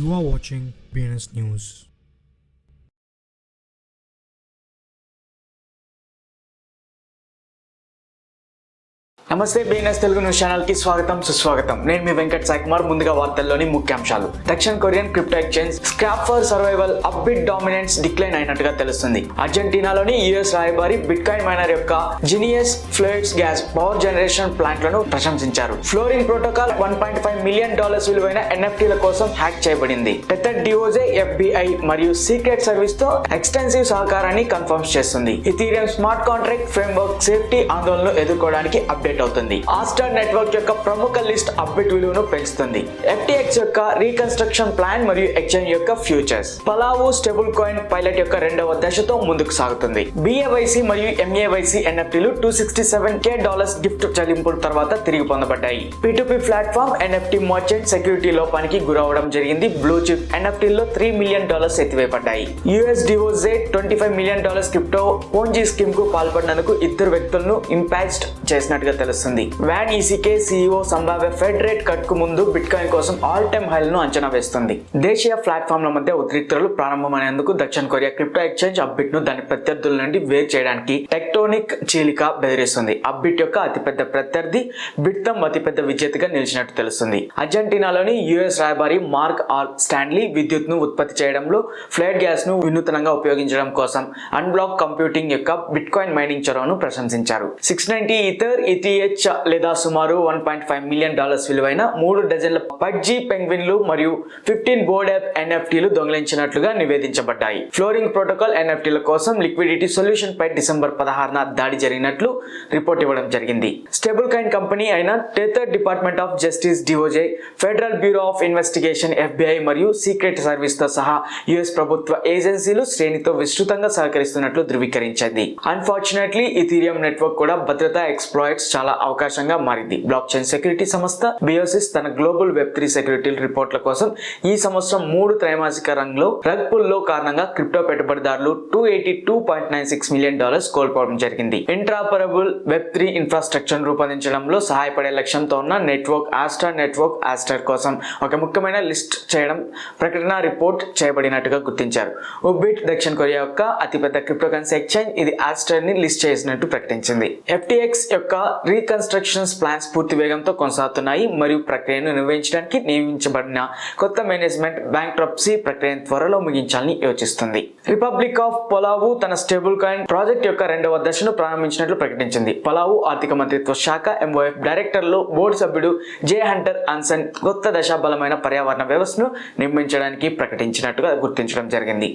You are watching BNS News. నమస్తే BNS Telugu news channel కి స్వాగతం సుస్వాగతం. నేను మీ వెంకట్ సాయి కుమార్. ముందుగా వార్తల్లోని ముఖ్యాంశాలు. దక్షిణ Korean crypto exchange scrap for survival Upbit dominance decline అయినట్టుగా తెలుస్తుంది. అర్జెంటీనాలోని యుఎస్ రాయబారి బిట్కాయిన్ మైనర్ యొక్క genius fluids gas power generation ప్లాంట్లను ప్రశంసించారు. ఫ్లోరింగ్ ప్రోటోకాల్ $1.5 మిలియన్ విలువైన ఎన్ఎఫ్టీల కోసం హ్యాక్ చేయబడింది. టెథర్ డిఓజే ఎఫ్బిఐ మరియు సీక్రెట్ సర్వీస్ తో ఎక్స్టెన్సివ్ సహకారాన్ని కన్ఫర్మ్ చేస్తుంది. Ethereum smart contract framework safety ఆందోళనలు ఎదుర్కోవడానికి అప్డేట్ అవుతుంది. ఆస్టర్ నెట్వర్క్ యొక్క ప్రముఖ లిస్ట్ అప్డేట్ విలువను పెంచుతుంది. FTX యొక్క రీకన్స్ట్రక్షన్ ప్లాన్ మరియు ఎక్స్చేంజ్ యొక్క futures. Pulao stable coin pilot యొక్క రెండవ దశతో ముందుకు సాగుతుంది. BAYC మరియు MAYC ఎన్ఎఫ్టీలు $267K గిఫ్ట్ చెల్లింపుల తర్వాత తిరిగి పొందబడ్డాయి. P2P platform NFT merchant security లోపానికి గురవడం జరిగింది. బ్లూ చిప్ ఎన్ఎఫ్టీల్లో $3 మిలియన్ ఎత్తివేయబడ్డాయి. US DOJ $25 million crypto Ponzi scheme కు పాల్పడినందుకు ఇద్దరు వ్యక్తులను ఇంపాక్ట్ చేసినట్టుగా తెలుస్తుంది. వాన్ ఈసీకే CEO సంభావ్య ఫెడ్ రేట్ కట్ కు ముందు బిట్కాయిన్ కోసం ఆల్ టైమ్ హైలను అంచనా వేస్తుంది. దేశీయ ప్లాట్ఫామ్ల మధ్య ఉద్రిక్తతలు ప్రారంభమైనందుకు దక్షిణ కొరియా క్రిప్టో ఎక్స్చేంజ్ అప్బిట్ ను దాని ప్రత్యర్థుల నుండి వేరు చేయడానికి టెక్టోనిక్ చీలిక బెదిరిస్తుంది. అప్బిట్ యొక్క అతిపెద్ద ప్రత్యర్థి బిట్తమ్ అతిపెద్ద విజేతగా నిలిచినట్టు తెలుస్తుంది. అర్జెంటీనాలోని యుఎస్ రాయబారి మార్క్ ఆర్ స్టాన్లీ విద్యుత్ ను ఉత్పత్తి చేయడంలో ఫ్లేట్ గ్యాస్ ను వినూత్నంగా ఉపయోగించడం కోసం అన్బ్లాక్ కంప్యూటింగ్ యొక్క బిట్కాయిన్ మైనింగ్ చొరవను ప్రశంసించారు. 690 ఈథర్ ETH లేదా సుమారు $1.5 మిలియన్ విలువైన 3 డజన్ల పడ్జీ పెంగ్విన్లు మరియు 15 బోర్డ్ యాప్ ఎన్ఎఫ్టీలు దొంగిలించినట్లుగా నివేదించబడ్డాయి. ఫ్లోరింగ్ ప్రోటోకాల్ ఎన్ఎఫ్టీల కోసం లిక్విడిటీ సొల్యూషన్ పై డిసెంబర్ 16న దాడి జరిగినట్లు రిపోర్ట్ ఇవ్వడం జరిగింది. స్టేబుల్ కాయిన్ కంపెనీ అయిన Tether department of justice డిఓజే, federal bureau of investigation FBI మరియు సీక్రెట్ సర్వీస్ తో సహా యుఎస్ ప్రభుత్వ ఏజెన్సీలు శ్రేణితో విస్తృతంగా సహకరిస్తున్నట్లు ధృవీకరించింది. అన్ఫార్చునేట్లీ ఇథీరియం నెట్వర్క్ కూడా భద్రతా ఎక్స్ప్లాయిట్స్ చాలా అవకాశంగా మారింది. బ్లాక్ చైన్ సెక్యూరిటీ సంస్థ బియోసిస్ తన గ్లోబల్ Web3 సెక్యూరిటీ రిపోర్ట్ల కోసం ఈ సంవత్సరం 3 త్రైమాసిక రంగంలో రగ్ పుల్ లో కారణంగా క్రిప్టో పెట్టుబడిదారులు $282.96 మిలియన్ కోల్పోవడం జరిగింది. ఇంట్రాపరబుల్ Web3 ఇన్ఫ్రాస్ట్రక్చర్ రూపొందించడంలో సహాయపడే లక్ష్యంతో ఉన్న నెట్వర్క్ ఆస్టర్ కోసం ఒక ముఖ్యమైన లిస్ట్ చేయడం ప్రకటన రిపోర్ట్ చేయబడినట్టుగా గుర్తించారు. ఉబిట్ దక్షిణ కొరియా యొక్క అతిపెద్ద క్రిప్టోకరెన్సీ ఎక్స్చేంజ్ ఇది ఆస్టర్ ని లిస్ట్ చేసినట్టు ప్రకటించింది. FTX యొక్క రీకన్స్ట్రక్షన్స్ ప్లాన్స్ పూర్తి వేగంతో కొనసాగుతున్నాయి మరియు ప్రక్రియను నిర్వహించడానికి నియమించబడిన కొత్త మేనేజ్మెంట్ బ్యాంక్రప్సీ ప్రక్రియను త్వరలో ముగించాలని యోచిస్తుంది. రిపబ్లిక్ ఆఫ్ పలావు తన స్టేబుల్ కాయిన్ ప్రాజెక్ట్ యొక్క రెండవ దశను ప్రారంభించినట్లు ప్రకటించింది. పలావు ఆర్థిక మంత్రిత్వ శాఖ MOF డైరెక్టర్లు బోర్డు సభ్యుడు జే హంటర్ అన్సన్ కొత్త దశ బలమైన పర్యావరణ వ్యవస్థను నిర్మించడానికి ప్రకటించినట్టుగా గుర్తించడం జరిగింది.